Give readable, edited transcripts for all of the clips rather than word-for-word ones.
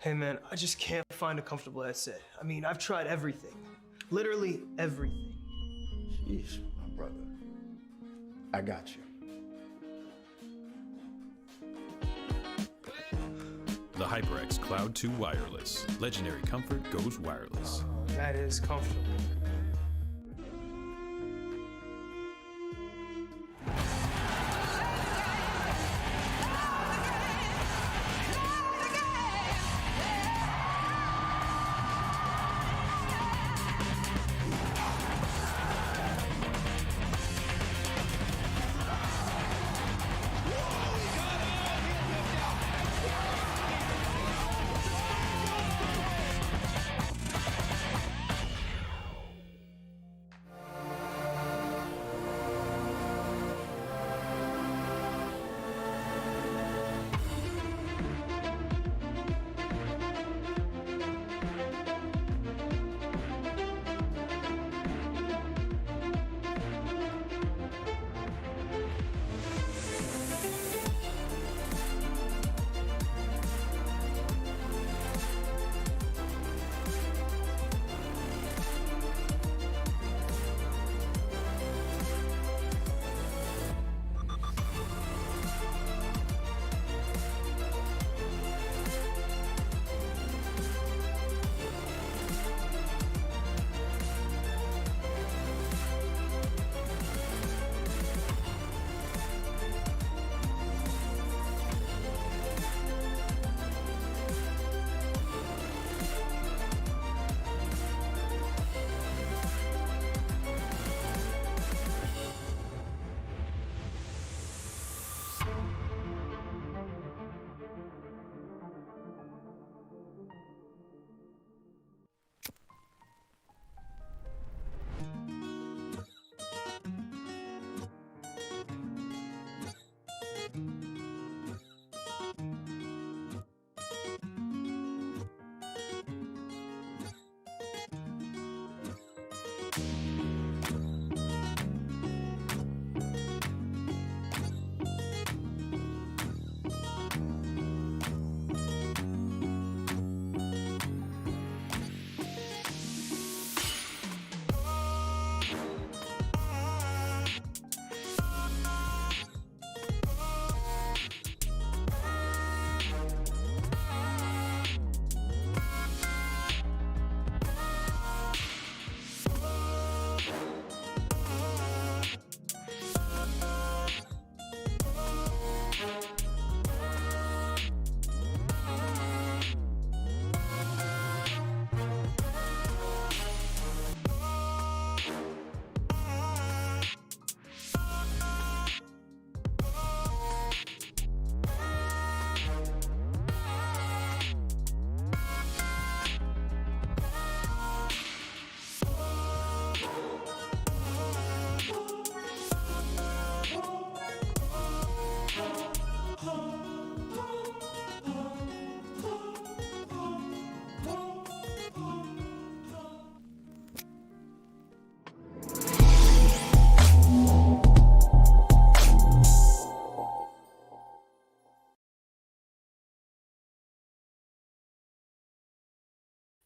Hey man, I just can't find a comfortable essay. I mean, I've tried everything. Literally everything. Jeez, my brother. I got you. The HyperX Cloud 2 Wireless. Legendary comfort goes wireless. That is comfortable.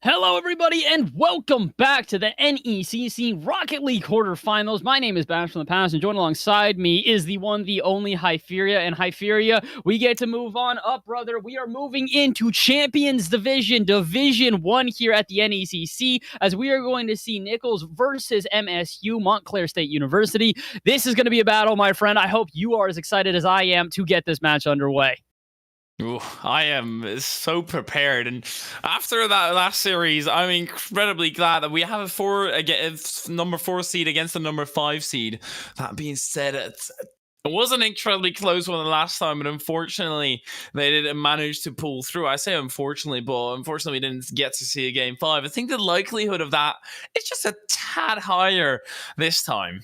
Hello, everybody, and welcome back to the NECC Rocket League quarterfinals. My name is Bash from the Past, and joined alongside me is the one, the only Hyperia. And Hyperia, we get to move on up, brother. We are moving into Champions Division, Division 1 here at the NECC, as we are going to see Nichols versus MSU, Montclair State University. This is going to be a battle, my friend. I hope you are as excited as I am to get this match underway. Ooh, I am so prepared, and after that last series, I'm incredibly glad that we have a number 4 seed against the number 5 seed. That being said, it was an incredibly close one the last time, but unfortunately, they didn't manage to pull through. I say unfortunately, but unfortunately, we didn't get to see a game 5. I think the likelihood of that is just a tad higher this time.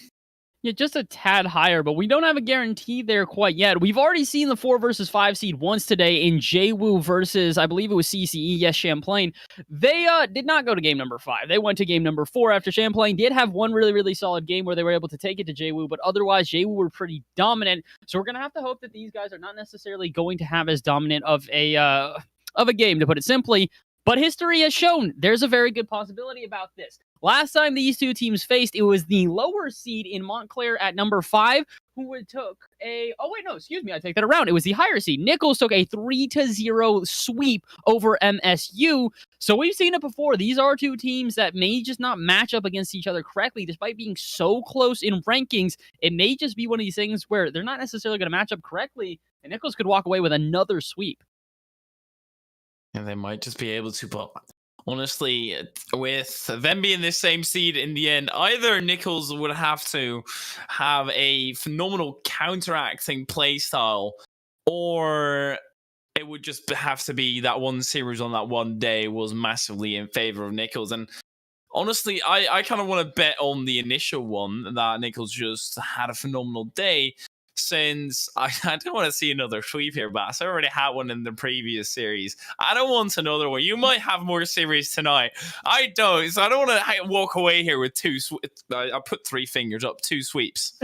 Yeah, just a tad higher, but we don't have a guarantee there quite yet. We've already seen the 4 versus 5 seed once today in JWU versus, I believe it was CCE, yes, Champlain. They did not go to game number 5. They went to game number 4 after Champlain did have one really, really solid game where they were able to take it to JWU, but otherwise, JWU were pretty dominant. So we're going to have to hope that these guys are not necessarily going to have as dominant of a of a game, to put it simply. But history has shown there's a very good possibility about this. Last time these two teams faced, it was the lower seed in Montclair at number 5 who took a... Oh, wait, no, excuse me. I take that around. It was the higher seed. Nichols took a 3-0 sweep over MSU. So we've seen it before. These are two teams that may just not match up against each other correctly, despite being so close in rankings. It may just be one of these things where they're not necessarily going to match up correctly, and Nichols could walk away with another sweep. And they might just be able to, but honestly, with them being the same seed in the end, either Nichols would have to have a phenomenal counteracting playstyle, or it would just have to be that one series on that one day was massively in favor of Nichols. And honestly, I kind of want to bet on the initial one that Nichols just had a phenomenal day, since I don't want to see another sweep here, Bass. I already had one in the previous series. I don't want another one. You might have more series tonight. I don't. So I don't want to walk away here with I put 3 fingers up, 2 sweeps.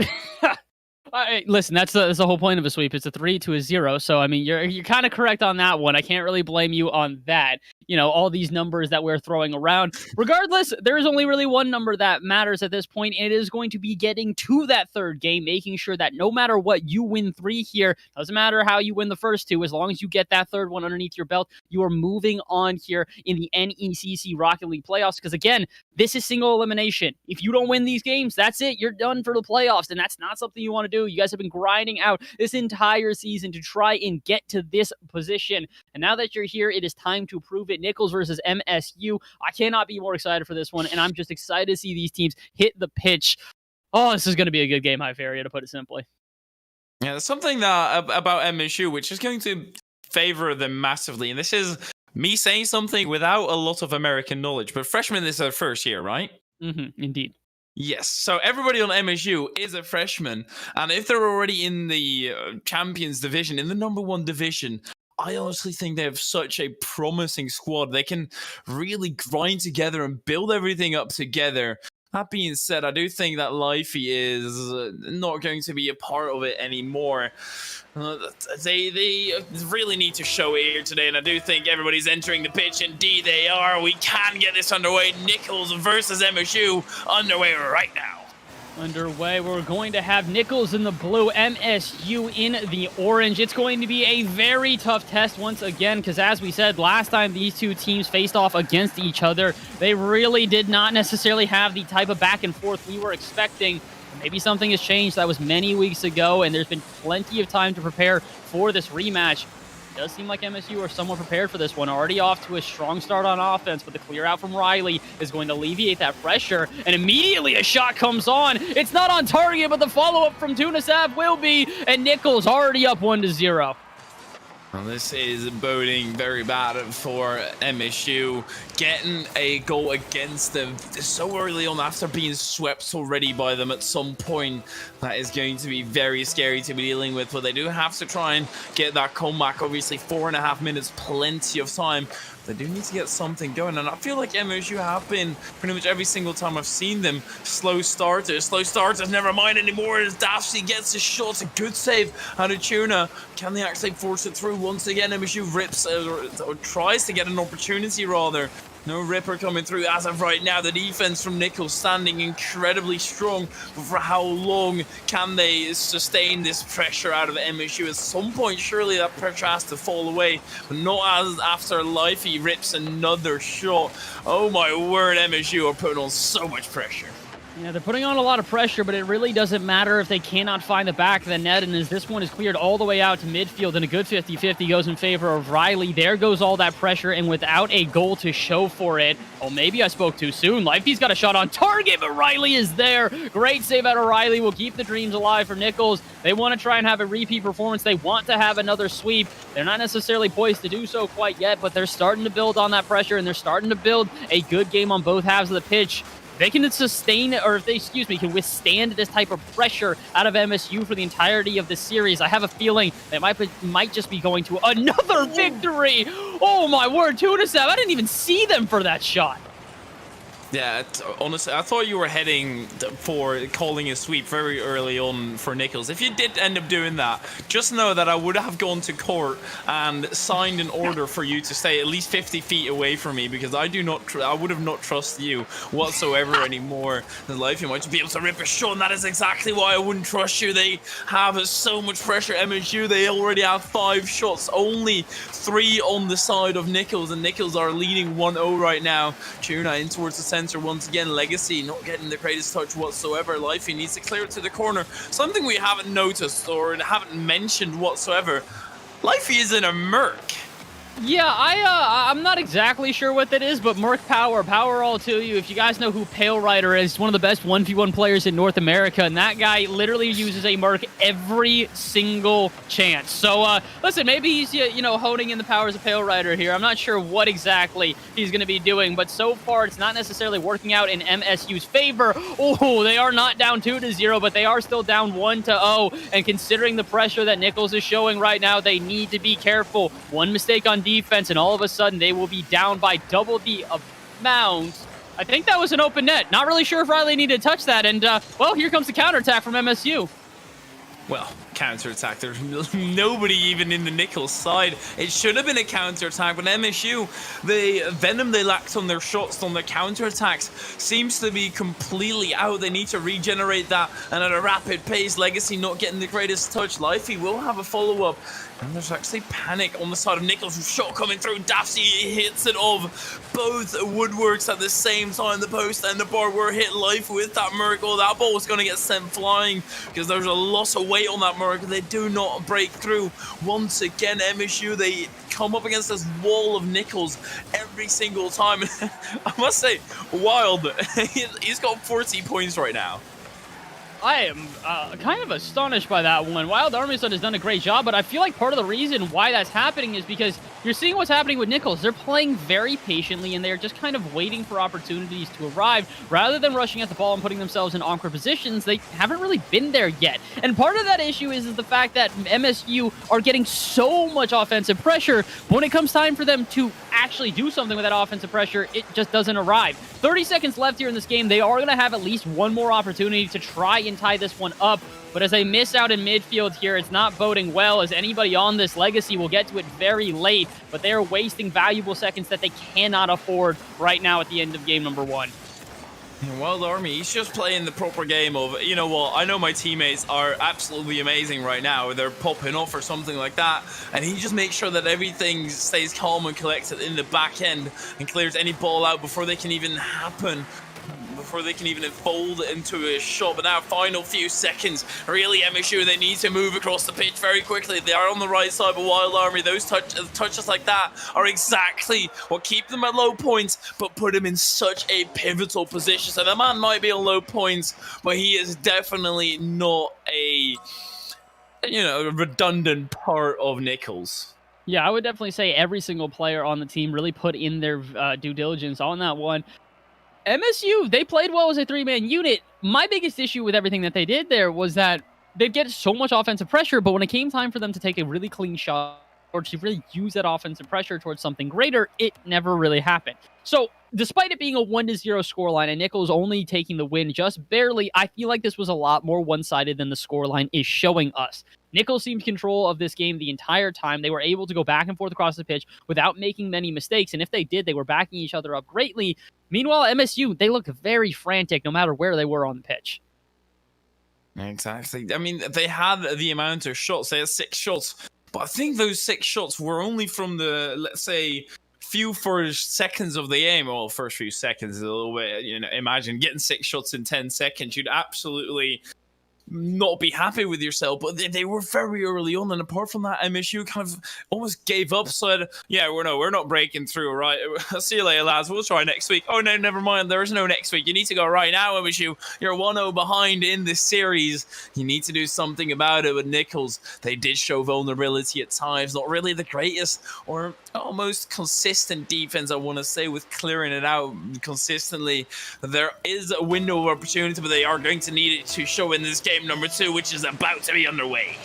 Listen, that's the whole point of a sweep. It's a 3 to a 0. So, I mean, you're kind of correct on that one. I can't really blame you on that. You know, all these numbers that we're throwing around. Regardless, there is only really one number that matters at this point. It is going to be getting to that third game, making sure that no matter what, you win 3 here. Doesn't matter how you win the first 2. As long as you get that third one underneath your belt, you are moving on here in the NECC Rocket League playoffs. Because, again, this is single elimination. If you don't win these games, that's it. You're done for the playoffs, and that's not something you want to do. You guys have been grinding out this entire season to try and get to this position. And now that you're here, it is time to prove it. Nichols versus MSU. I cannot be more excited for this one, and I'm just excited to see these teams hit the pitch. Oh, this is going to be a good game, Hyperia, to put it simply. Yeah, there's something that about MSU which is going to favor them massively. And this is me saying something without a lot of American knowledge, but freshmen, this is their first year, right? Mm-hmm, indeed. Yes, so everybody on MSU is a freshman, and if they're already in the Champions Division, in the number 1 division, I honestly think they have such a promising squad. They can really grind together and build everything up together. That being said, I do think that Lifey is not going to be a part of it anymore. They really need to show it here today, and I do think everybody's entering the pitch. Indeed, they are. We can get this underway. Nichols versus MSU underway right now. Underway. We're going to have Nichols in the blue, MSU in the orange. It's going to be a very tough test once again, because as we said, last time these two teams faced off against each other, they really did not necessarily have the type of back and forth we were expecting. Maybe something has changed. That was many weeks ago, and there's been plenty of time to prepare for this rematch. It does seem like MSU are somewhat prepared for this one. Already off to a strong start on offense, but the clear out from Riley is going to alleviate that pressure, and immediately a shot comes on. It's not on target, but the follow-up from Tunasav will be, and Nichols already up 1-0. Well, this is boding very bad for MSU. Getting a goal against them so early on after being swept already by them at some point, that is going to be very scary to be dealing with. But they do have to try and get that comeback. Obviously, 4.5 minutes, plenty of time. They do need to get something going, and I feel like MSU have been pretty much every single time I've seen them slow starters, never mind anymore as Dafsy gets a shot, a good save out of Tuna. Can they actually force it through once again? MSU rips or tries to get an opportunity rather. No ripper coming through as of right now. The defense from Nichols standing incredibly strong, but for how long can they sustain this pressure out of MSU? At some point, surely that pressure has to fall away, but not as after Lifey rips another shot. Oh my word, MSU are putting on so much pressure. Yeah, they're putting on a lot of pressure, but it really doesn't matter if they cannot find the back of the net. And as this one is cleared all the way out to midfield, and a good 50-50 goes in favor of Riley. There goes all that pressure, and without a goal to show for it. Oh, maybe I spoke too soon. Lifey's got a shot on target, but Riley is there. Great save out of Riley. Will keep the dreams alive for Nichols. They want to try and have a repeat performance. They want to have another sweep. They're not necessarily poised to do so quite yet, but they're starting to build on that pressure, and they're starting to build a good game on both halves of the pitch. They can sustain, or if they, can withstand this type of pressure out of MSU for the entirety of the series. I have a feeling they might just be going to another victory. Oh my word, 2-7. I didn't even see them for that shot. Yeah, honestly, I thought you were heading for calling a sweep very early on for Nichols. If you did end up doing that, just know that I would have gone to court and signed an order for you to stay at least 50 feet away from me, because I would have not trusted you whatsoever anymore in life. You might just be able to rip a shot, and that is exactly why I wouldn't trust you. They have so much pressure. MSU, they already have 5 shots, only 3 on the side of Nichols, and Nichols are leading 1-0 right now. Tuna in towards the center once again. Legacy not getting the greatest touch whatsoever. Lifey needs to clear it to the corner. Something we haven't noticed or haven't mentioned whatsoever. Lifey is in a Merc. Yeah, I'm not exactly sure what that is, but Merc power all to you. If you guys know who Pale Rider is, one of the best 1v1 players in North America, and that guy literally uses a Merc every single chance. So, listen, maybe he's, honing in the powers of Pale Rider here. I'm not sure what exactly he's going to be doing, but so far it's not necessarily working out in MSU's favor. Oh, they are not down 2-0, but they are still down 1-0, and considering the pressure that Nichols is showing right now, they need to be careful. One mistake on defense, and all of a sudden they will be down by double the amount. I think that was an open net. Not really sure if Riley needed to touch that, and well, here comes the counterattack from MSU. Well, counterattack. There's nobody even in the Nichols side. It should have been a counterattack, but MSU, the venom they lacked on their shots, on their counterattacks, seems to be completely out. They need to regenerate that, and at a rapid pace. Legacy not getting the greatest touch. Lifey will have a follow-up. And there's actually panic on the side of Nichols. Shot coming through. Dafsy hits it off both woodworks at the same time. The post and the bar were hit life with that Merc. Oh, that ball was going to get sent flying because there's a lot of weight on that Merc. They do not break through. Once again, MSU, they come up against this wall of Nichols every single time. I must say, Wild, he's got 40 points right now. I am kind of astonished by that one. Wild Armisen has done a great job, but I feel like part of the reason why that's happening is because you're seeing what's happening with Nichols. They're playing very patiently, and they're just kind of waiting for opportunities to arrive. Rather than rushing at the ball and putting themselves in awkward positions, they haven't really been there yet. And part of that issue is the fact that MSU are getting so much offensive pressure, but when it comes time for them to actually do something with that offensive pressure, it just doesn't arrive. 30 seconds left here in this game. They are going to have at least one more opportunity to try and tie this one up. But as they miss out in midfield here, it's not boding well, as anybody on this Legacy will get to it very late. But they are wasting valuable seconds that they cannot afford right now at the end of game number 1. Wild Army, he's just playing the proper game of, you know what, I know my teammates are absolutely amazing right now. They're popping off or something like that. And he just makes sure that everything stays calm and collected in the back end and clears any ball out before they can even happen. Before they can even fold into a shot. But now, final few seconds. Really, MSU, they need to move across the pitch very quickly. They are on the right side of Wild Army. Those touches like that are exactly what keep them at low points, but put him in such a pivotal position. So the man might be on low points, but he is definitely not a, redundant part of Nichols. Yeah, I would definitely say every single player on the team really put in their due diligence on that one. MSU, they played well as a 3-man unit. My biggest issue with everything that they did there was that they'd get so much offensive pressure, but when it came time for them to take a really clean shot or to really use that offensive pressure towards something greater, it never really happened. So, despite it being a 1-0 scoreline and Nichols only taking the win just barely, I feel like this was a lot more one-sided than the scoreline is showing us. Nichols seemed control of this game the entire time. They were able to go back and forth across the pitch without making many mistakes, and if they did, they were backing each other up greatly. Meanwhile, MSU, they looked very frantic no matter where they were on the pitch. Exactly. I mean, they had the amount of shots. They had 6 shots, but I think those 6 shots were only from the, let's say, few first seconds of the game. Well, first few seconds is a little bit, imagine getting 6 shots in 10 seconds. You'd absolutely not be happy with yourself, but they were very early on, and apart from that, MSU kind of almost gave up, said, yeah, we're not breaking through, right? See you later, lads, we'll try next week. Oh no, never mind, there is no next week. You need to go right now, MSU. You're 1-0 behind in this series. You need to do something about it. With Nichols, they did show vulnerability at times, not really the greatest or almost consistent defense, I want to say, with clearing it out consistently. There is a window of opportunity, but they are going to need it to show in this game number 2, which is about to be underway.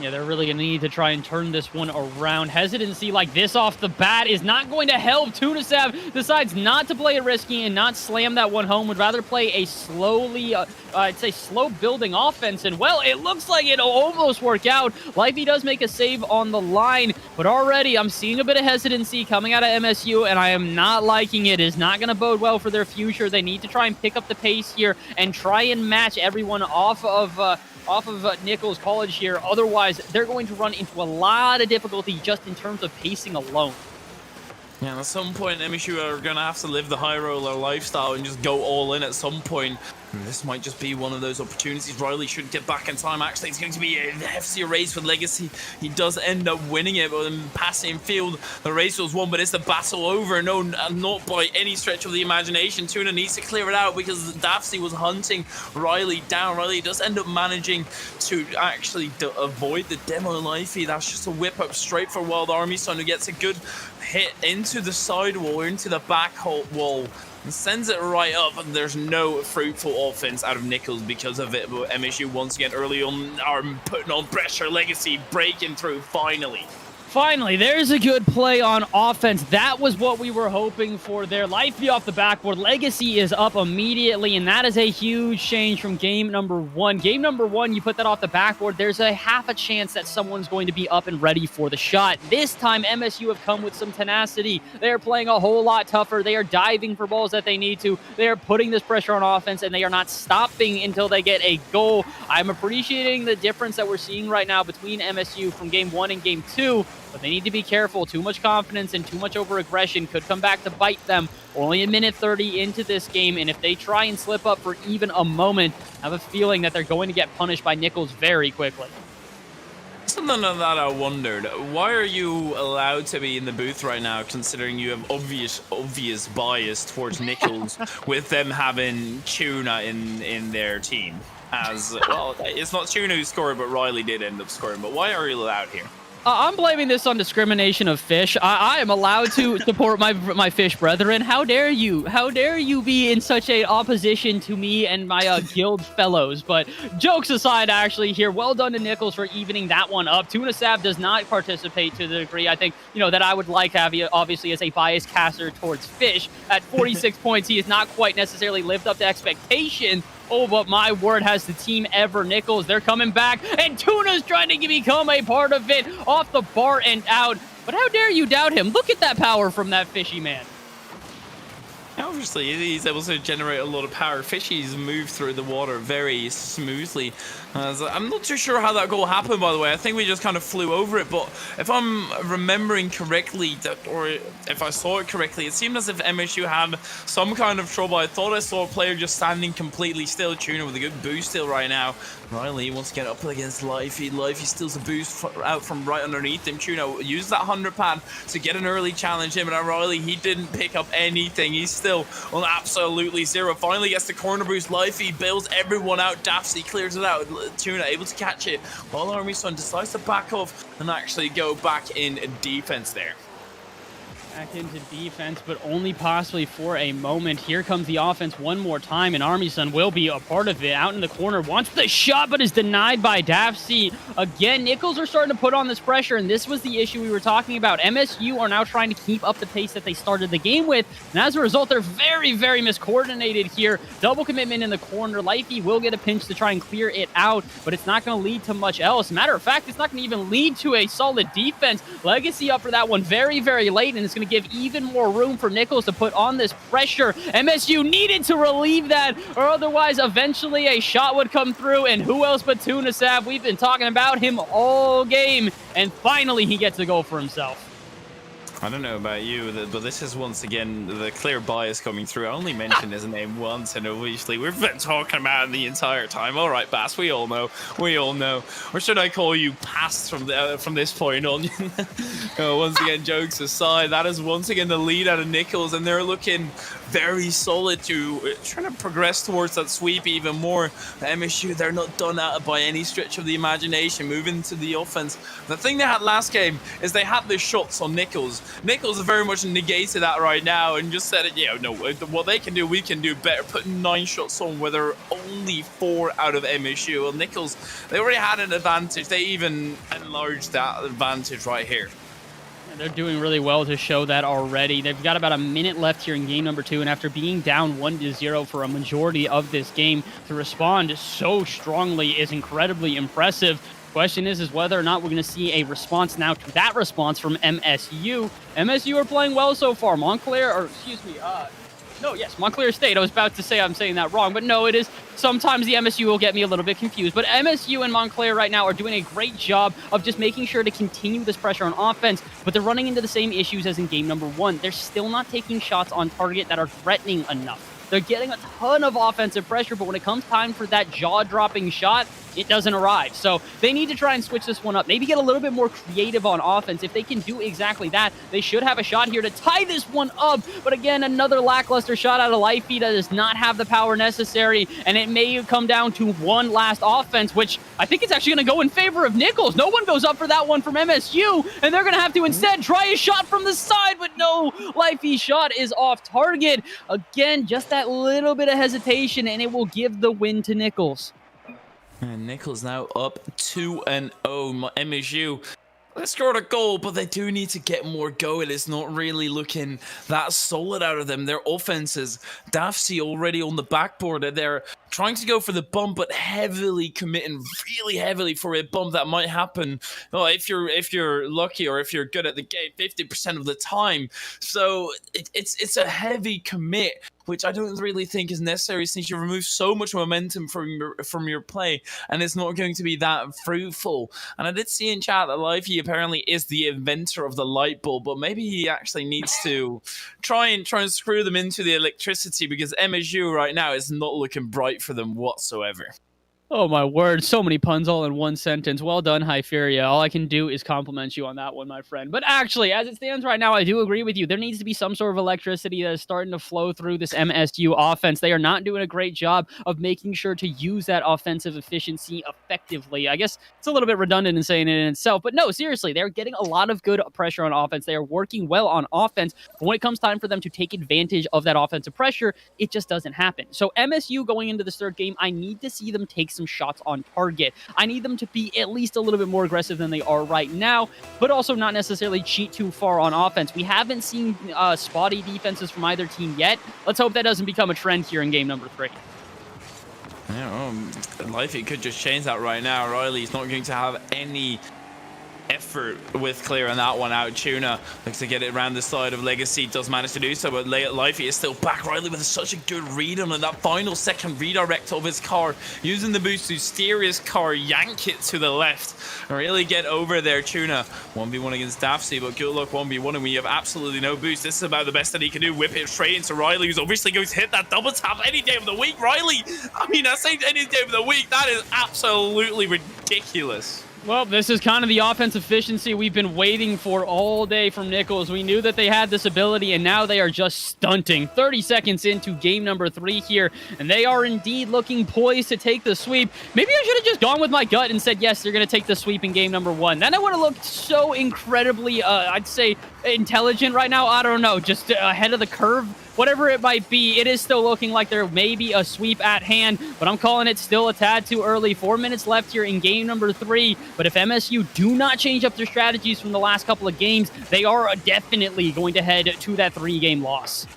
Yeah, they're really going to need to try and turn this one around. Hesitancy like this off the bat is not going to help. Tunasav decides not to play it risky and not slam that one home. Would rather play a slowly, I'd say slow building offense. And, well, it looks like it'll almost work out. Lifey does make a save on the line, but already I'm seeing a bit of hesitancy coming out of MSU, and I am not liking it. It is not going to bode well for their future. They need to try and pick up the pace here and try and match everyone off of Nichols College here. Otherwise, they're going to run into a lot of difficulty just in terms of pacing alone. Yeah, at some point, MSU are going to have to live the high roller lifestyle and just go all in at some point. And this might just be one of those opportunities. Riley should get back in time. Actually, it's going to be a heftier race with Legacy. He does end up winning it, but in passing field, the race was won, but it's the battle over. No, not by any stretch of the imagination. Tuna needs to clear it out because Dafsy was hunting Riley down. Riley does end up managing to actually avoid the demo Lifey. That's just a whip up straight for Wild Army Son, who gets a good hit into the side wall, into the back wall, and sends it right up, and there's no fruitful offense out of Nichols because of it. But MSU once again early on are putting on pressure. Legacy breaking through finally. Finally, there's a good play on offense. That was what we were hoping for there. Lifey off the backboard. Legacy is up immediately, and that is a huge change from game number one. Game number one, you put that off the backboard, there's a half a chance that someone's going to be up and ready for the shot. This time, MSU have come with some tenacity. They are playing a whole lot tougher. They are diving for balls that they need to. They are putting this pressure on offense, and they are not stopping until they get a goal. I'm appreciating the difference that we're seeing right now between MSU from game one and game two. But they need to be careful. Too much confidence and too much over-aggression could come back to bite them. Only a minute 30 into this game, and if they try and slip up for even a moment, I have a feeling that they're going to get punished by Nichols very quickly. Something that I wondered, why are you allowed to be in the booth right now, considering you have obvious bias towards Nichols with them having Tuna in their team? As well, it's not Tuna who scored, but Riley did end up scoring. But why are you allowed here? I'm blaming this on discrimination of fish. I am allowed to support my fish brethren. How dare you? How dare you be in such a opposition to me and my guild fellows? But jokes aside, actually, here, well done to Nichols for evening that one up. Tunasav does not participate to the degree I think, that I would like to have, obviously, as a biased caster towards fish. At 46 points, he has not quite necessarily lived up to expectation. Oh, but my word, has the team ever. Nichols, they're coming back, and Tuna's trying to become a part of it, off the bar and out. But how dare you doubt him? Look at that power from that fishy man. Obviously, he's able to generate a lot of power. Fishies move through the water very smoothly. I'm not too sure how that goal happened, by the way. I think we just kind of flew over it, but if I'm remembering correctly, or if I saw it correctly, it seemed as if MSU had some kind of trouble. I thought I saw a player just standing completely still. Tuna with a good boost still right now. Riley wants to get up against Lifey. Lifey steals a boost out from right underneath him. Tuna used that 100 pad to get an early challenge in, but Riley, he didn't pick up anything. He's still on absolutely zero. Finally gets the corner boost. Lifey bails everyone out. Dafsy clears it out. Tuna able to catch it, while Army Son decides to back off and actually go back in defense there. Back into defense, but only possibly for a moment. Here comes the offense one more time, and Army Son will be a part of it. Out in the corner, wants the shot, but is denied by Dafsy. Again, Nichols are starting to put on this pressure, and this was the issue we were talking about. MSU are now trying to keep up the pace that they started the game with, and as a result, they're very, very miscoordinated here. Double commitment in the corner. Lifey will get a pinch to try and clear it out, but it's not going to lead to much else. Matter of fact, it's not going to even lead to a solid defense. Legacy up for that one very, very late, and it's going to give even more room for Nichols to put on this pressure. MSU needed to relieve that, or otherwise eventually a shot would come through, and who else but Tunasav? We've been talking about him all game, and finally he gets a goal for himself. I don't know about you, but this is once again the clear bias coming through. I only mentioned his name once, and obviously we've been talking about him the entire time. All right, Bass, we all know. Or should I call you Pass from this point on? Once again, jokes aside, that is once again the lead out of Nichols, and they're looking very solid to trying to progress towards that sweep even more. MSU, they're not done out by any stretch of the imagination, moving to the offense. The thing they had last game is they had the shots on Nichols, Nichols very much negated that right now and just said, yeah, no, what they can do, we can do better. Putting 9 shots on where there are only 4 out of MSU. Well, Nichols, they already had an advantage. They even enlarged that advantage right here. They're doing really well to show that already. They've got about a minute left here in game number 2, and after being down 1-0 for a majority of this game, to respond so strongly is incredibly impressive. Question is whether or not we're going to see a response now to that response from MSU. MSU are playing well so far. Montclair, or excuse me, Montclair State. I was about to say I'm saying that wrong, but no, it is. Sometimes the MSU will get me a little bit confused, but MSU and Montclair right now are doing a great job of just making sure to continue this pressure on offense, but they're running into the same issues as in game number 1. They're still not taking shots on target that are threatening enough. They're getting a ton of offensive pressure, but when it comes time for that jaw-dropping shot, it doesn't arrive. So they need to try and switch this one up. Maybe get a little bit more creative on offense. If they can do exactly that, they should have a shot here to tie this one up. But again, another lackluster shot out of Lifey that does not have the power necessary, and it may come down to one last offense, which I think it's actually going to go in favor of Nichols. No one goes up for that one from MSU, and they're going to have to instead try a shot from the side, but no, Lifey's shot is off target. Again, just that little bit of hesitation, and it will give the win to Nichols. And Nichols now up 2-0. MSU, they scored a goal, but they do need to get more going. It's not really looking that solid out of them. Their offenses, Dafsy already on the backboard. They're trying to go for the bump, but heavily committing, really heavily for a bump that might happen. Well, if you're lucky or if you're good at the game, 50% of the time. So it's a heavy commit, which I don't really think is necessary since you remove so much momentum from your play, and it's not going to be that fruitful. And I did see in chat that Livey apparently is the inventor of the light bulb, but maybe he actually needs to try and screw them into the electricity, because MSU right now is not looking bright for them whatsoever. Oh my word, so many puns all in one sentence. Well done, Hypheria. All I can do is compliment you on that one, my friend. But actually, as it stands right now, I do agree with you. There needs to be some sort of electricity that is starting to flow through this MSU offense. They are not doing a great job of making sure to use that offensive efficiency effectively. I guess it's a little bit redundant in saying it in itself, but no, seriously, they're getting a lot of good pressure on offense. They are working well on offense, but when it comes time for them to take advantage of that offensive pressure, it just doesn't happen. So MSU going into this third game, I need to see them take some shots on target. I need them to be at least a little bit more aggressive than they are right now, but also not necessarily cheat too far on offense. We haven't seen spotty defenses from either team yet. Let's hope that doesn't become a trend here in game number 3. Yeah, Lifey could just change that right now. Riley's not going to have any effort with clearing that one out. Tuna looks to get it around the side of Legacy, does manage to do so, but Lifey is still back. Riley with such a good read on it, that final second redirect of his car, using the boost to steer his car, yank it to the left, really get over there. Tuna 1v1 against Dafsy, but good luck 1v1 and we have absolutely no boost. This is about the best that he can do. Whip it straight into Riley, who's obviously going to hit that double tap any day of the week. Riley, I mean, I say any day of the week, that is absolutely ridiculous. Well, this is kind of the offense efficiency we've been waiting for all day from Nichols. We knew that they had this ability, and now they are just stunting. 30 seconds into game number 3 here, and they are indeed looking poised to take the sweep. Maybe I should have just gone with my gut and said, yes, they're going to take the sweep in game number 1. Then I would have looked so incredibly, I'd say, intelligent right now. I don't know, just ahead of the curve. Whatever it might be, it is still looking like there may be a sweep at hand, but I'm calling it still a tad too early. 4 minutes left here in game number 3, but if MSU do not change up their strategies from the last couple of games, they are definitely going to head to that 3-game loss.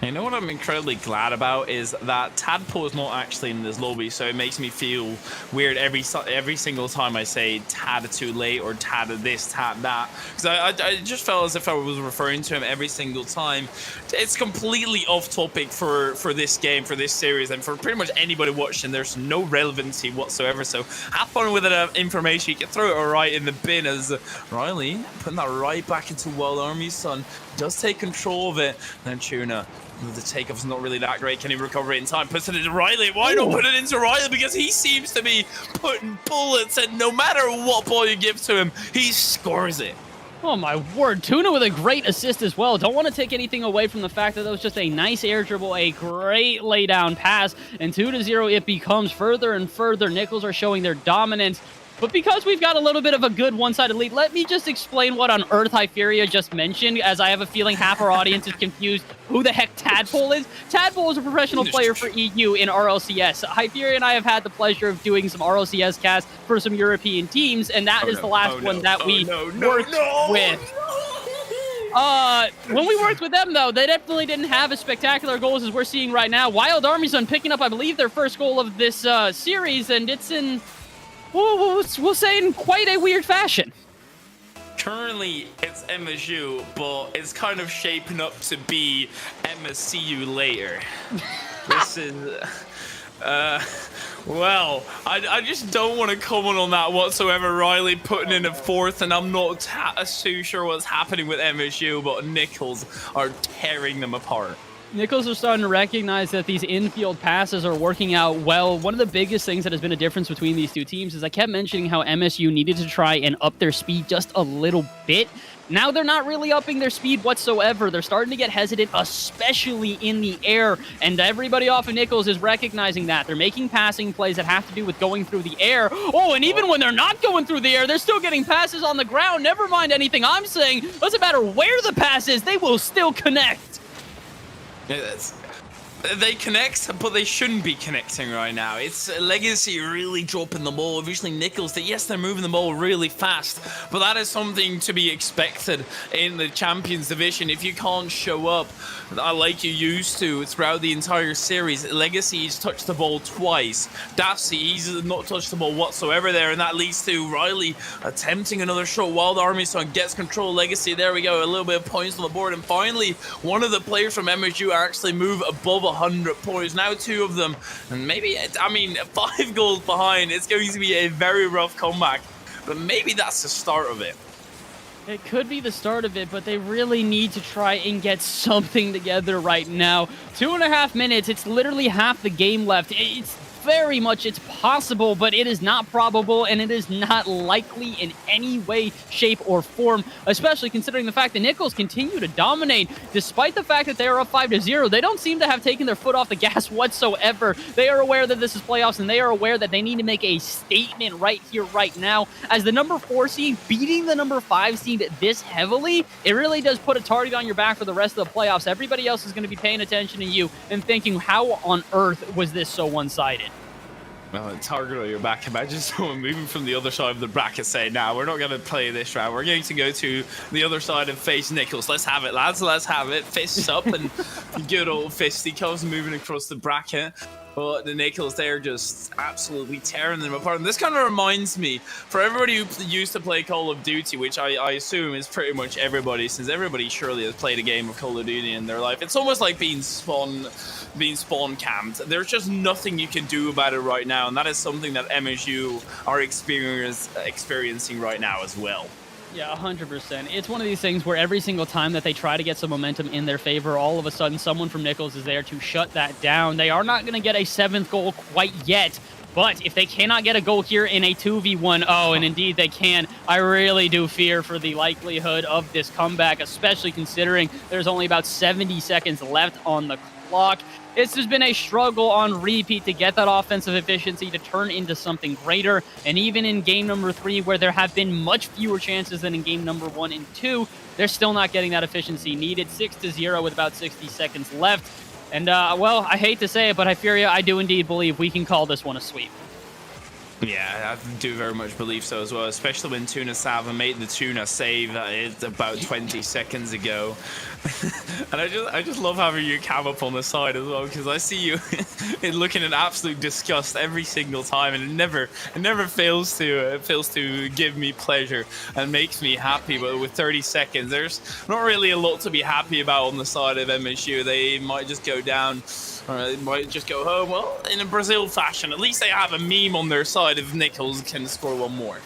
You know what I'm incredibly glad about is that Tadpole is not actually in this lobby, so it makes me feel weird every single time I say Tad too late or Tad this, Tad that, because I just felt as if I was referring to him every single time. It's completely off topic for this game, for this series, and for pretty much anybody watching. There's no relevancy whatsoever, so have fun with that information. You can throw it right in the bin, as Riley putting that right back into Wild Army's son. Does take control of it. Then Tuna, the takeoff's not really that great. Can he recover it in time? Puts it into Riley. Why not put it into Riley? Because he seems to be putting bullets, and no matter what ball you give to him, he scores it. Oh my word, Tuna with a great assist as well. Don't want to take anything away from the fact that was just a nice air dribble, a great laydown pass, and 2-0 it becomes. Further and further, Nichols are showing their dominance. But because we've got a little bit of a good one-sided lead, let me just explain what on earth Hyperia just mentioned, as I have a feeling half our audience is confused who the heck Tadpole is. Tadpole is a professional player for EU in RLCS. Hyperia and I have had the pleasure of doing some RLCS casts for some European teams, and that is the last one that we worked with. When we worked with them, though, they definitely didn't have as spectacular goals as we're seeing right now. Wild Army Sun picking up, I believe, their first goal of this series, and it's in, we'll say, in quite a weird fashion. Currently, it's MSU, but it's kind of shaping up to be MSCU later. This is... well, I just don't want to comment on that whatsoever. Riley putting in a fourth, and I'm not too sure what's happening with MSU, but Nichols are tearing them apart. Nichols are starting to recognize that these infield passes are working out well. One of the biggest things that has been a difference between these two teams is I kept mentioning how MSU needed to try and up their speed just a little bit. Now they're not really upping their speed whatsoever. They're starting to get hesitant, especially in the air. And everybody off of Nichols is recognizing that. They're making passing plays that have to do with going through the air. Oh, and even when they're not going through the air, they're still getting passes on the ground. Never mind anything I'm saying. Doesn't matter where the pass is, they will still connect. They connect, but they shouldn't be connecting right now. It's Legacy really dropping the ball. Obviously, Nichols, yes, they're moving the ball really fast, but that is something to be expected in the Champions Division. If you can't show up like you used to throughout the entire series, Legacy's touched the ball twice. Dafsy, he's not touched the ball whatsoever there, and that leads to Riley attempting another shot. Wild Army Sun gets control of Legacy. There we go, a little bit of points on the board, and finally, one of the players from MSU actually move above 100 points. Now 2 of them, and maybe, I mean, 5 goals behind. It's going to be a very rough comeback, but maybe that's the start of it. It could be the start of it, but they really need to try and get something together right now. 2.5 minutes, it's literally half the game left. It's very much, it's possible, but it is not probable, and it is not likely in any way, shape, or form, especially considering the fact that Nichols continue to dominate. Despite the fact that they are up 5-0, they don't seem to have taken their foot off the gas whatsoever. They are aware that this is playoffs, and they are aware that they need to make a statement right here, right now. As the number 4 seed, beating the number 5 seed this heavily, it really does put a target on your back for the rest of the playoffs. Everybody else is going to be paying attention to you and thinking, how on earth was this so one-sided? Well, a target on your back. Imagine someone moving from the other side of the bracket saying, nah, we're not going to play this round. We're going to go to the other side and face Nichols. Let's have it, lads. Let's have it. Fists up, and good old fisticuffs moving across the bracket. But the Nichols, they're just absolutely tearing them apart. And this kind of reminds me, for everybody who used to play Call of Duty, which I assume is pretty much everybody, since everybody surely has played a game of Call of Duty in their life. It's almost like being spawn camped. There's just nothing you can do about it right now, and that is something that MSU are experiencing right now as well. Yeah, 100%. It's one of these things where every single time that they try to get some momentum in their favor, all of a sudden someone from Nichols is there to shut that down. They are not going to get a 7th goal quite yet, but if they cannot get a goal here in a 2v1, oh, and indeed they can, I really do fear for the likelihood of this comeback, especially considering there's only about 70 seconds left on the clock. It's just been a struggle on repeat to get that offensive efficiency to turn into something greater. And even in game number 3, where there have been much fewer chances than in game number 1 and 2, they're still not getting that efficiency needed. 6-0 with about 60 seconds left. And, well, I hate to say it, but Hyperia, I do indeed believe we can call this one a sweep. Yeah, I do very much believe so as well, especially when Tuna Sava made the Tuna save about 20 seconds ago. And I just love having your cam up on the side as well, because I see you looking in absolute disgust every single time, and it never fails to give me pleasure and makes me happy. But with 30 seconds, there's not really a lot to be happy about on the side of MSU. They might just go down, or they might just go home. Well, in a Brazil fashion, at least they have a meme on their side if Nichols can score one more.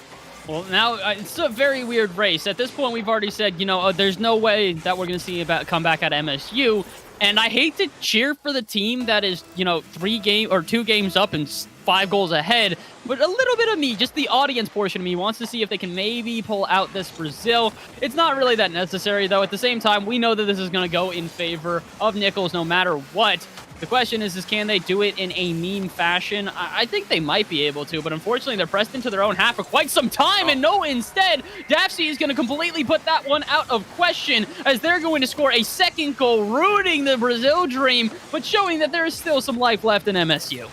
Well, now, it's a very weird race. At this point, we've already said, you know, there's no way that we're going to see a comeback at MSU. And I hate to cheer for the team that is, you know, 2 games up and 5 goals ahead. But a little bit of me, just the audience portion of me, wants to see if they can maybe pull out this Brazil. It's not really that necessary, though. At the same time, we know that this is going to go in favor of Nichols no matter what. The question is can they do it in a mean fashion? I think they might be able to, but unfortunately they're pressed into their own half for quite some time, and no, instead, Dapsy is going to completely put that one out of question as they're going to score a second goal, rooting the Brazil dream, but showing that there is still some life left in MSU.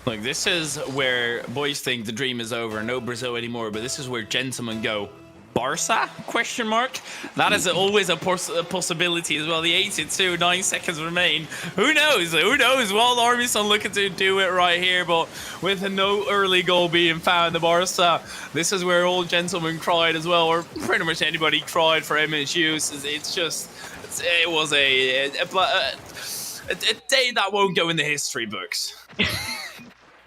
Look, this is where boys think the dream is over, no Brazil anymore, but this is where gentlemen go, Barca? Question mark. That is always a possibility as well. The 82, 9 seconds remain. Who knows? Who knows? Wild Army's looking to do it right here, but with no early goal being found, the Barca, this is where old gentlemen cried as well, or pretty much anybody cried for MSU. It was a day that won't go in the history books.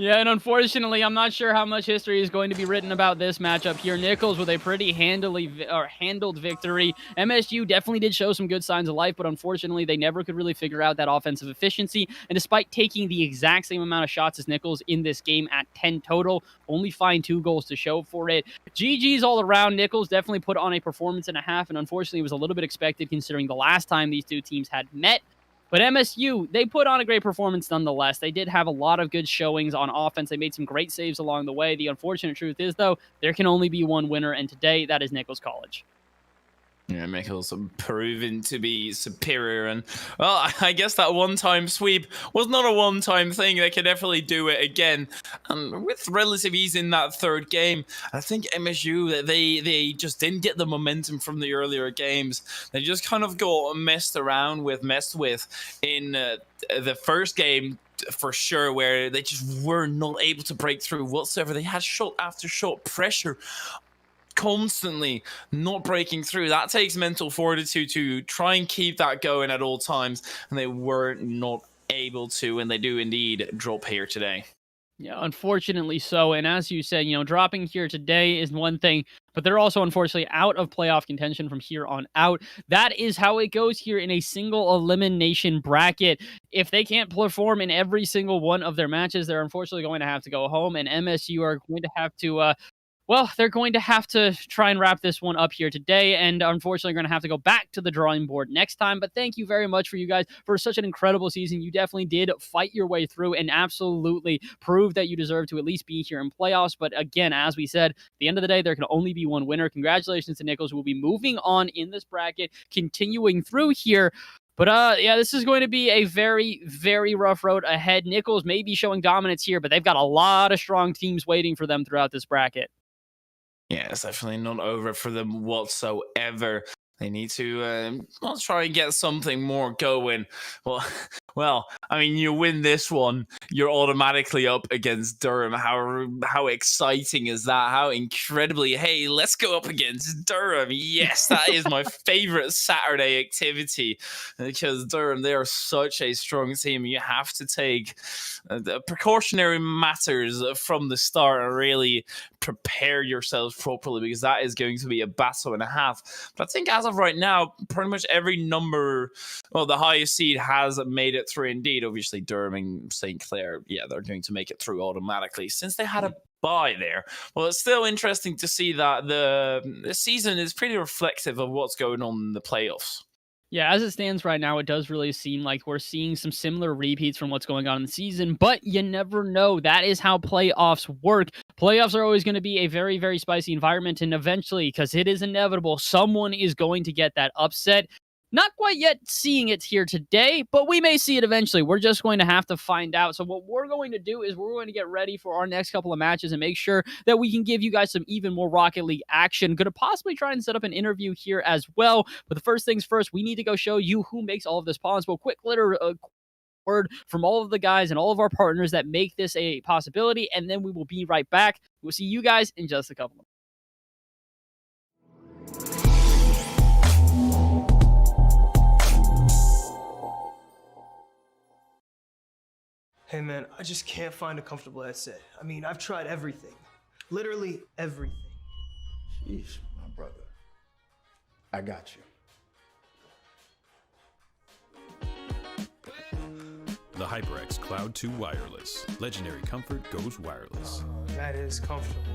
Yeah, and unfortunately, I'm not sure how much history is going to be written about this matchup here. Nichols with a pretty handled victory. MSU definitely did show some good signs of life, but unfortunately, they never could really figure out that offensive efficiency. And despite taking the exact same amount of shots as Nichols in this game at 10 total, only find 2 goals to show for it. GG's all around. Nichols definitely put on a performance and a half, and unfortunately, it was a little bit expected considering the last time these two teams had met. But MSU, they put on a great performance nonetheless. They did have a lot of good showings on offense. They made some great saves along the way. The unfortunate truth is, though, there can only be one winner, and today, that is Nichols College. Yeah, Nichols proven to be superior, and well, I guess that one-time sweep was not a one-time thing. They could definitely do it again, and with relative ease in that third game. I think MSU, they just didn't get the momentum from the earlier games. They just kind of got messed with in the first game, for sure, where they just were not able to break through whatsoever. They had shot after shot pressure, constantly not breaking through. That takes mental fortitude to try and keep that going at all times, and they were not able to, and they do indeed drop here today. Yeah, unfortunately so. And as you said, dropping here today is one thing, but they're also unfortunately out of playoff contention from here on out. That is how it goes here in a single elimination bracket. If they can't perform in every single one of their matches, they're unfortunately going to have to go home, and MSU are going to have to they're going to have to try and wrap this one up here today, and unfortunately going to have to go back to the drawing board next time. But thank you very much for you guys for such an incredible season. You definitely did fight your way through and absolutely prove that you deserve to at least be here in playoffs. But again, as we said, at the end of the day, there can only be one winner. Congratulations to Nichols, who will be moving on in this bracket, continuing through here. But yeah, this is going to be a very, very rough road ahead. Nichols may be showing dominance here, but they've got a lot of strong teams waiting for them throughout this bracket. Yeah, it's definitely not over for them whatsoever. They need to try and get something more going. Well, I mean, you win this one, you're automatically up against Durham. How exciting is that? How incredibly, hey, let's go up against Durham. Yes, that is my favorite Saturday activity, because Durham, they are such a strong team. You have to take the precautionary matters from the start and really prepare yourselves properly, because that is going to be a battle and a half. But I think as of right now, pretty much every number, the highest seed has made it through indeed. Obviously, Durham and St. Clair, yeah, they're going to make it through automatically since they had a bye there. Well, it's still interesting to see that the season is pretty reflective of what's going on in the playoffs. Yeah, as it stands right now, it does really seem like we're seeing some similar repeats from what's going on in the season, but you never know. That is how playoffs work. Playoffs are always going to be a very, very spicy environment, and eventually, because it is inevitable, someone is going to get that upset. Not quite yet seeing it here today, but we may see it eventually. We're just going to have to find out. So what we're going to do is we're going to get ready for our next couple of matches and make sure that we can give you guys some even more Rocket League action. Going to possibly try and set up an interview here as well. But the first things first, we need to go show you who makes all of this possible. Quick word from all of the guys and all of our partners that make this a possibility, and then we will be right back. We'll see you guys in just a couple of minutes. Hey man, I just can't find a comfortable headset. I mean, I've tried everything. Literally everything. Jeez, my brother. I got you. The HyperX Cloud 2 Wireless. Legendary comfort goes wireless. That is comfortable.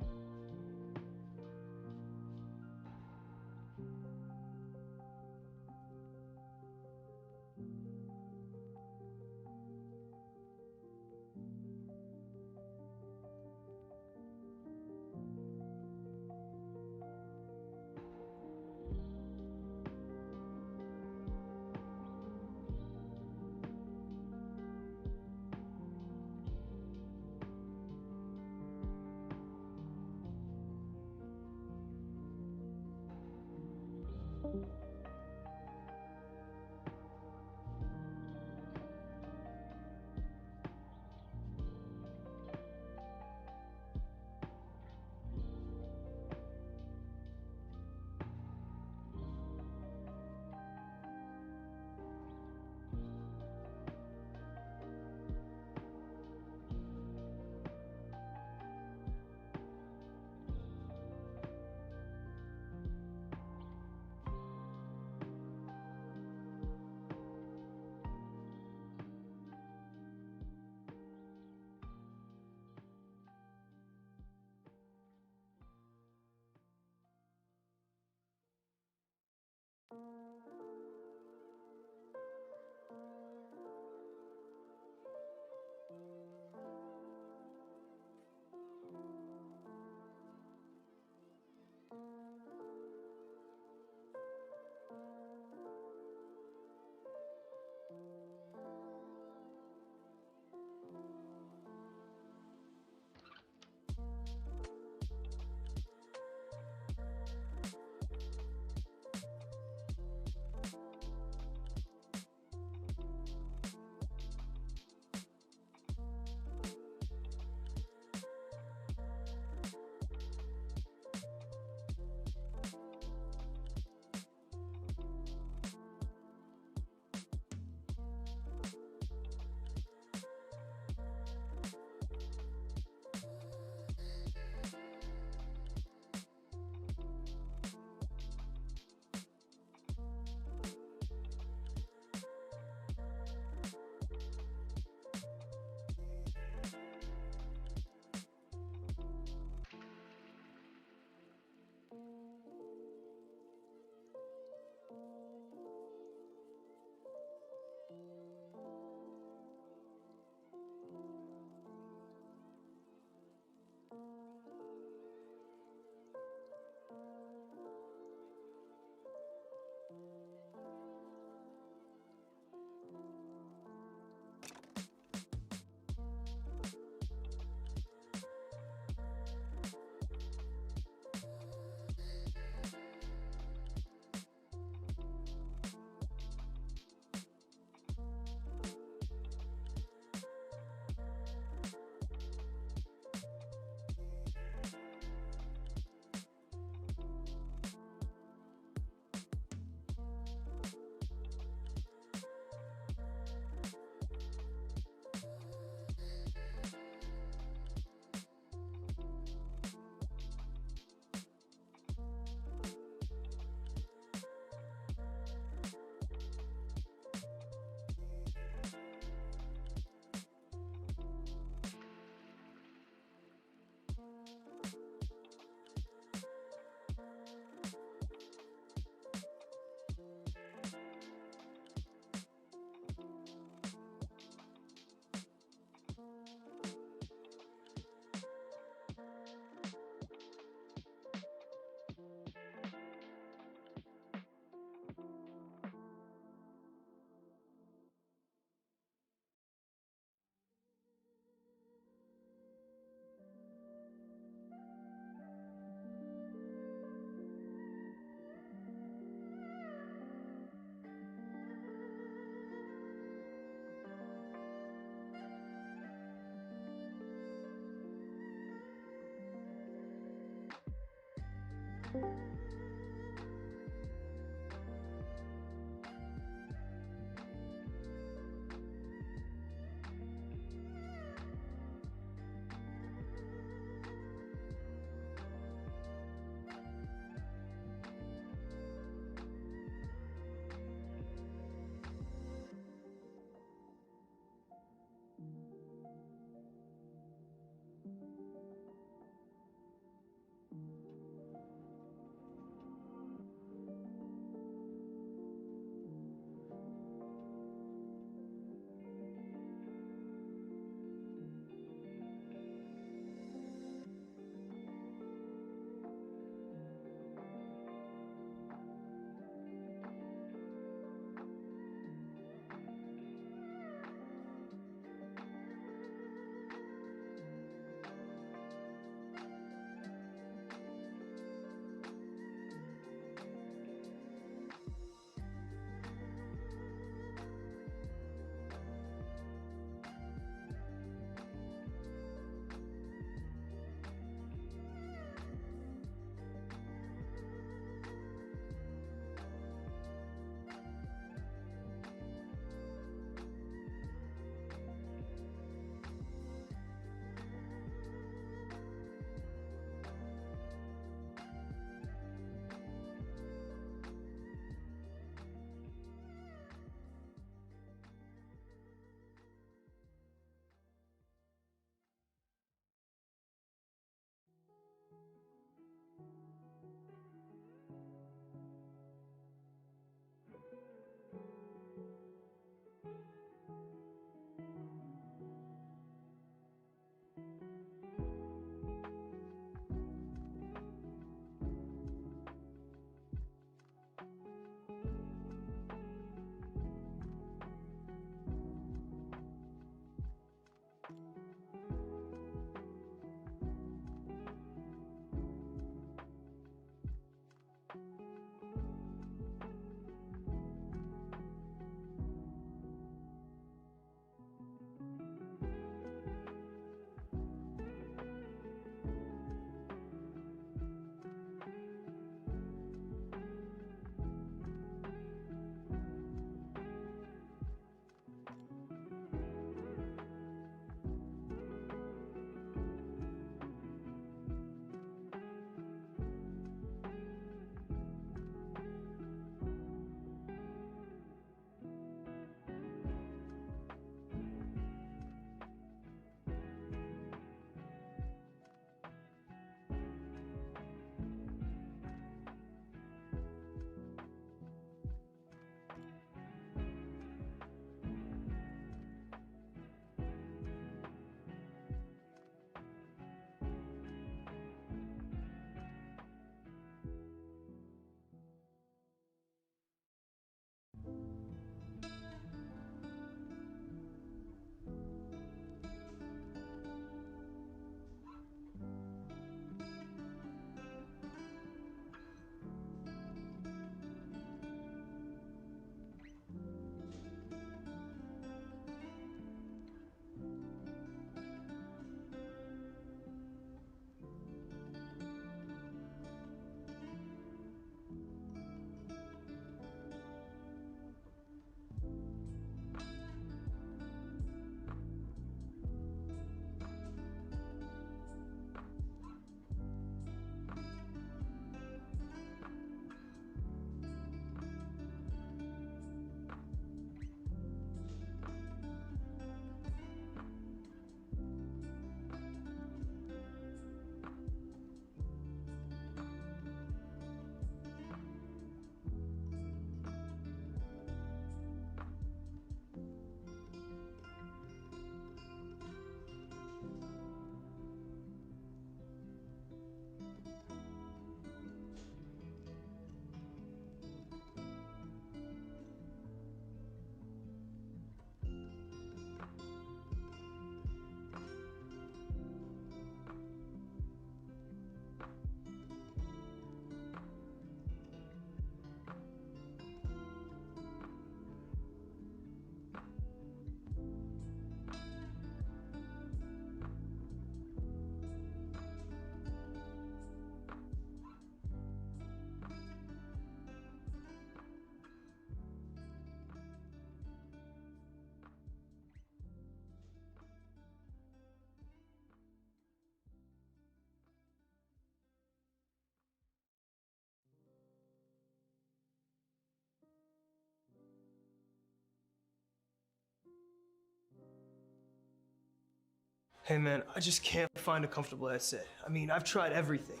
Hey man, I just can't find a comfortable headset. I mean, I've tried everything.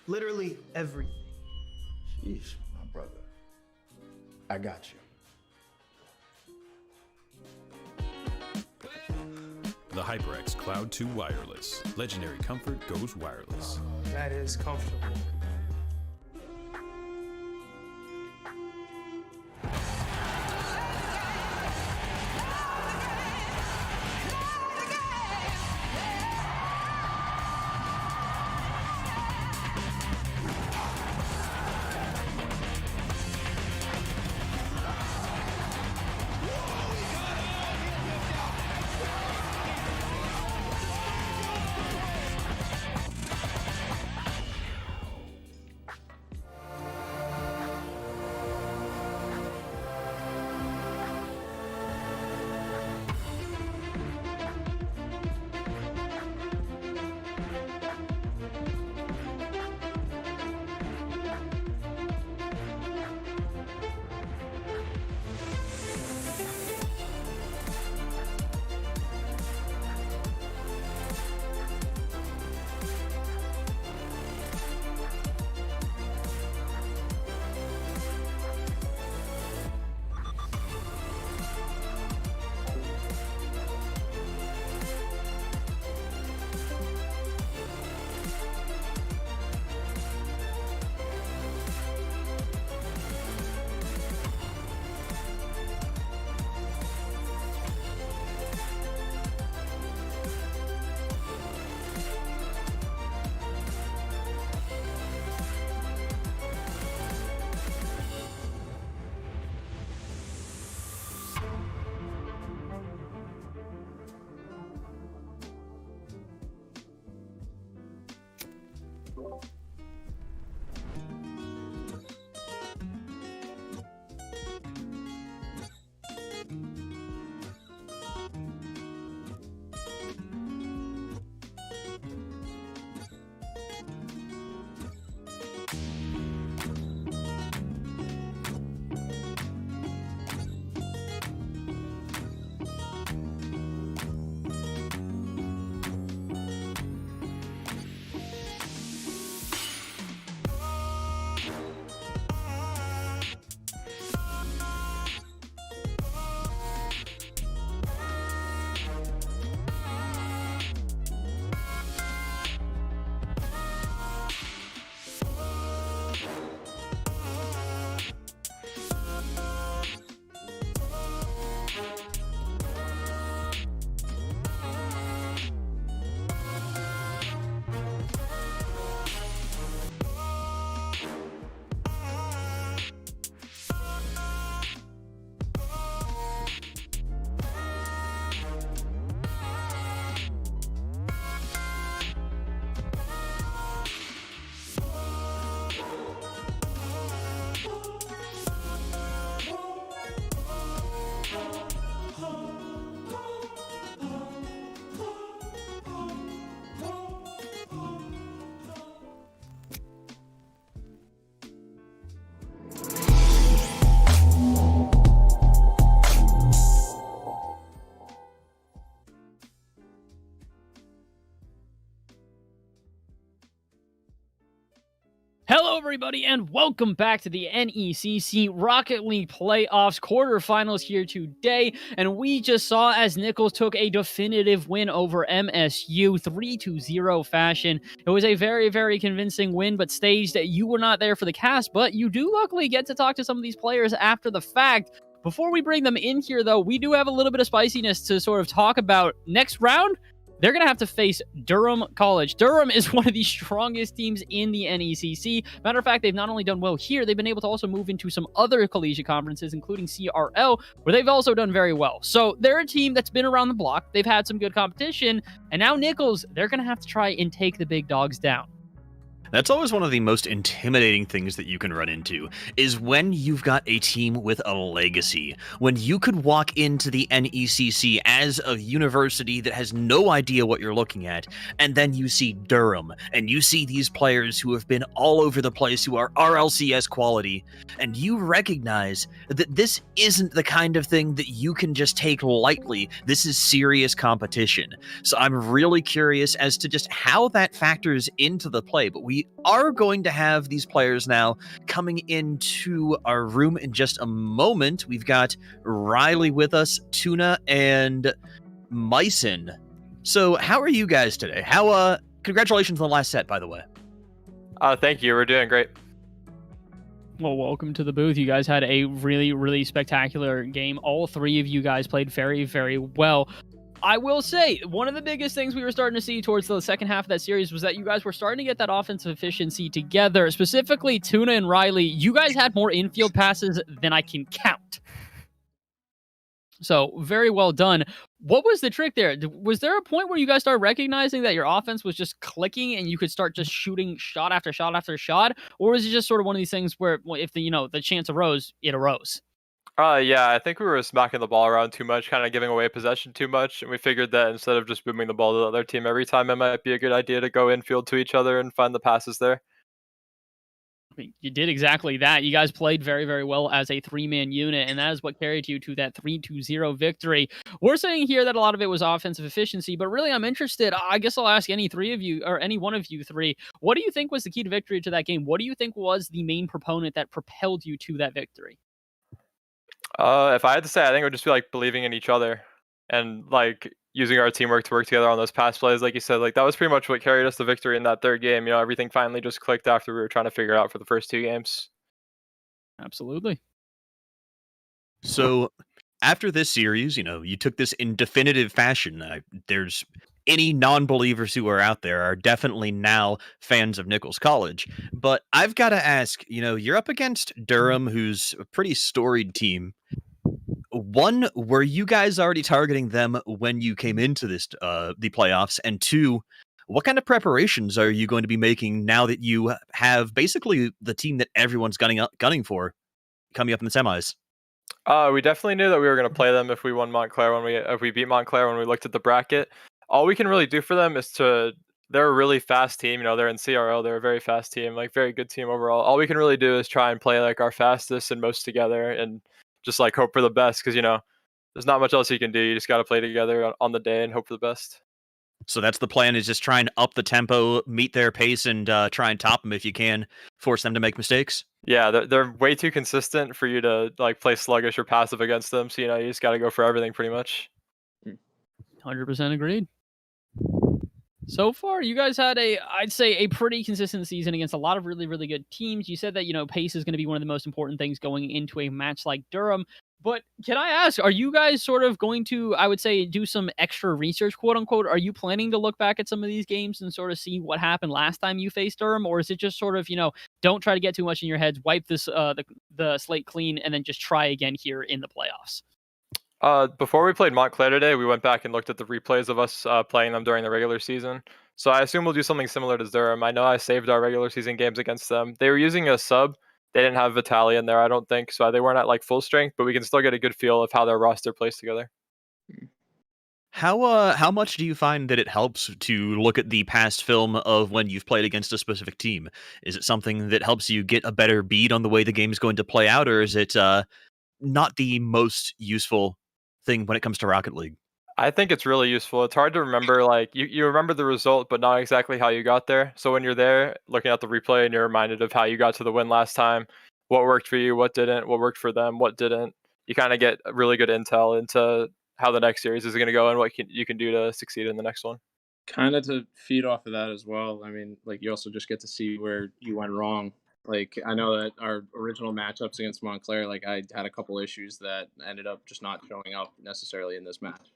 Literally everything. Jeez, my brother. I got you. The HyperX Cloud 2 Wireless. Legendary comfort goes wireless. That is comfortable. Hello, everybody, and welcome back to the NECC Rocket League Playoffs quarterfinals here today. And we just saw as Nichols took a definitive win over MSU 3-0 fashion. It was a very, very convincing win, but staged. You were not there for the cast, but you do luckily get to talk to some of these players after the fact. Before we bring them in here, though, we do have a little bit of spiciness to sort of talk about. Next round, they're going to have to face Durham College. Durham is one of the strongest teams in the NECC. Matter of fact, they've not only done well here, they've been able to also move into some other collegiate conferences, including CRL, where they've also done very well. So they're a team that's been around the block. They've had some good competition. And now Nichols, they're going to have to try and take the big dogs down. That's always one of the most intimidating things that you can run into, is when you've got a team with a legacy. When you could walk into the NECC as a university that has no idea what you're looking at, and then you see Durham, and you see these players who have been all over the place, who are RLCS quality, and you recognize that this isn't the kind of thing that you can just take lightly. This is serious competition. So I'm really curious as to just how that factors into the play, but we are going to have these players now coming into our room in just a moment. We've got Riley with us, Tuna, and Myson. So how are you guys today? Congratulations on the last set, by the way. Thank you. We're doing great. Well, welcome to the booth. You guys had a really, really spectacular game. All three of you guys played very, very well. I will say, one of the biggest things we were starting to see towards the second half of that series was that you guys were starting to get that offensive efficiency together. Specifically, Tuna and Riley, you guys had more infield passes than I can count. So, very well done. What was the trick there? Was there a point where you guys started recognizing that your offense was just clicking and you could start just shooting shot after shot after shot? Or was it just sort of one of these things where, well, if the chance arose, it arose? Yeah, I think we were smacking the ball around too much, kind of giving away possession too much, and we figured that instead of just booming the ball to the other team every time, it might be a good idea to go infield to each other and find the passes there. I mean, you did exactly that. You guys played very, very well as a three-man unit, and that is what carried you to that 3-2-0 victory. We're saying here that a lot of it was offensive efficiency, but really I'm interested. I guess I'll ask any three of you, or any one of you three, what do you think was the key to victory to that game? What do you think was the main proponent that propelled you to that victory? If I had to say, I think it would just be like believing in each other and like using our teamwork to work together on those pass plays. Like you said, like that was pretty much what carried us to victory in that third game. You know, everything finally just clicked after we were trying to figure it out for the first two games. Absolutely. So after this series, you took this in definitive fashion. There's any non-believers who are out there are definitely now fans of Nichols College. But I've got to ask, you're up against Durham, who's a pretty storied team. One, were you guys already targeting them when you came into the playoffs? And two, what kind of preparations are you going to be making now that you have basically the team that everyone's gunning for coming up in the semis? We definitely knew that we were going to play them if we won Montclair if we beat Montclair when we looked at the bracket. All we can really do for them is they're a really fast team. They're in CRO. They're a very fast team, like very good team overall. All we can really do is try and play like our fastest and most together and just like hope for the best. Cause there's not much else you can do. You just got to play together on the day and hope for the best. So that's the plan, is just try and up the tempo, meet their pace, and try and top them if you can, force them to make mistakes. Yeah, they're way too consistent for you to like play sluggish or passive against them. So, you just got to go for everything pretty much. 100% agreed. So far, you guys had I'd say a pretty consistent season against a lot of really, really good teams. You said that, pace is going to be one of the most important things going into a match like Durham. But can I ask, are you guys sort of going to, I would say, do some extra research, quote unquote? Are you planning to look back at some of these games and sort of see what happened last time you faced Durham? Or is it just sort of, don't try to get too much in your heads, wipe this the slate clean, and then just try again here in the playoffs? Before we played Montclair today, we went back and looked at the replays of us playing them during the regular season. So I assume we'll do something similar to Durham. I know I saved our regular season games against them. They were using a sub. They didn't have Vitaly in there, I don't think, so they weren't at like full strength, but we can still get a good feel of how their roster plays together. How much do you find that it helps to look at the past film of when you've played against a specific team? Is it something that helps you get a better bead on the way the game's going to play out, or is it not the most useful thing when it comes to Rocket League? I think it's really useful. It's hard to remember, like, you remember the result, but not exactly how you got there. So when you're there, looking at the replay, and you're reminded of how you got to the win last time, what worked for you, what didn't, what worked for them, what didn't, you kind of get really good intel into how the next series is going to go and what you can do to succeed in the next one. Kind of to feed off of that as well. I mean, like, you also just get to see where you went wrong. Like, I know that our original matchups against Montclair, like, I had a couple issues that ended up just not showing up necessarily in this match.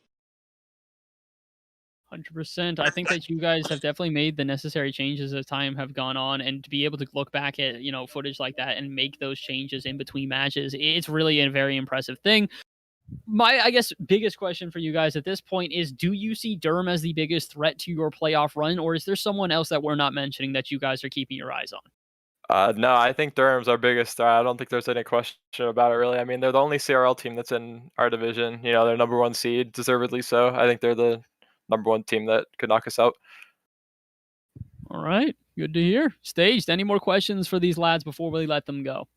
100%. I think that you guys have definitely made the necessary changes as time have gone on, and to be able to look back at, footage like that and make those changes in between matches, it's really a very impressive thing. My, I guess, biggest question for you guys at this point is, do you see Durham as the biggest threat to your playoff run, or is there someone else that we're not mentioning that you guys are keeping your eyes on? No, I think Durham's our biggest threat. I don't think there's any question about it, really. I mean, they're the only CRL team that's in our division. You know, they're number 1 seed, deservedly so. I think they're the number 1 team that could knock us out. All right, good to hear. Staged, any more questions for these lads before we let them go?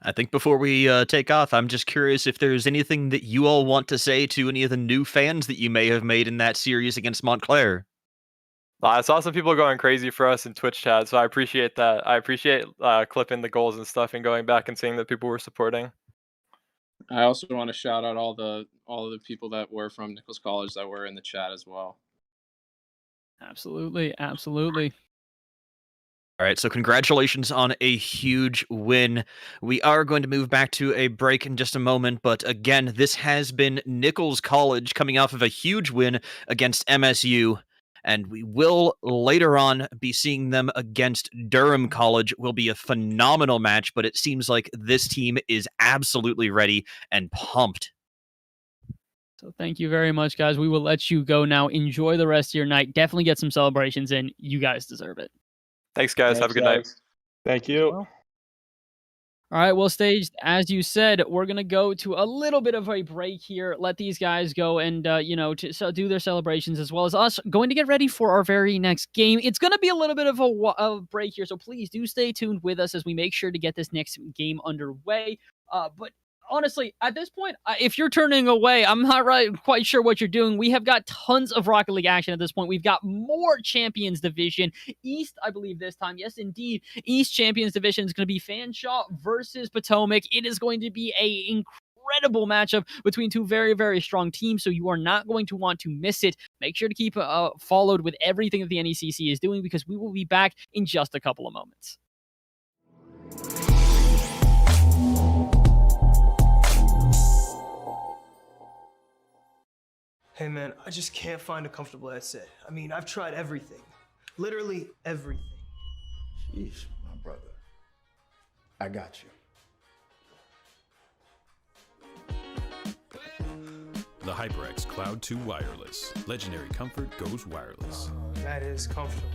I think before we take off, I'm just curious if there's anything that you all want to say to any of the new fans that you may have made in that series against Montclair. I saw some people going crazy for us in Twitch chat, so I appreciate that. I appreciate clipping the goals and stuff and going back and seeing that people were supporting. I also want to shout out all of the people that were from Nichols College that were in the chat as well. Absolutely, absolutely. All right, so congratulations on a huge win. We are going to move back to a break in just a moment, but again, this has been Nichols College coming off of a huge win against MSU, and we will later on be seeing them against Durham College. Will be a phenomenal match, but it seems like this team is absolutely ready and pumped. So thank you very much, guys. We will let you go now. Enjoy the rest of your night. Definitely get some celebrations in. You guys deserve it. Thanks, guys. Have a good night. Thank you. All right, well, Staged, as you said, we're going to go to a little bit of a break here, let these guys go and, do their celebrations, as well as us going to get ready for our very next game. It's going to be a little bit of a break here, so please do stay tuned with us as we make sure to get this next game underway. But honestly, at this point, if you're turning away, I'm not quite sure what you're doing. We have got tons of Rocket League action at this point. We've got more Champions Division. East, I believe this time. Yes, indeed. East Champions Division is going to be Fanshawe versus Potomac. It is going to be an incredible matchup between two very, very strong teams, so you are not going to want to miss it. Make sure to keep followed with everything that the NECC is doing, because we will be back in just a couple of moments. Hey man, I just can't find a comfortable headset. I mean, I've tried everything. Literally everything. Jeez, my brother. I got you. The HyperX Cloud 2 Wireless. Legendary comfort goes wireless. That is comfortable.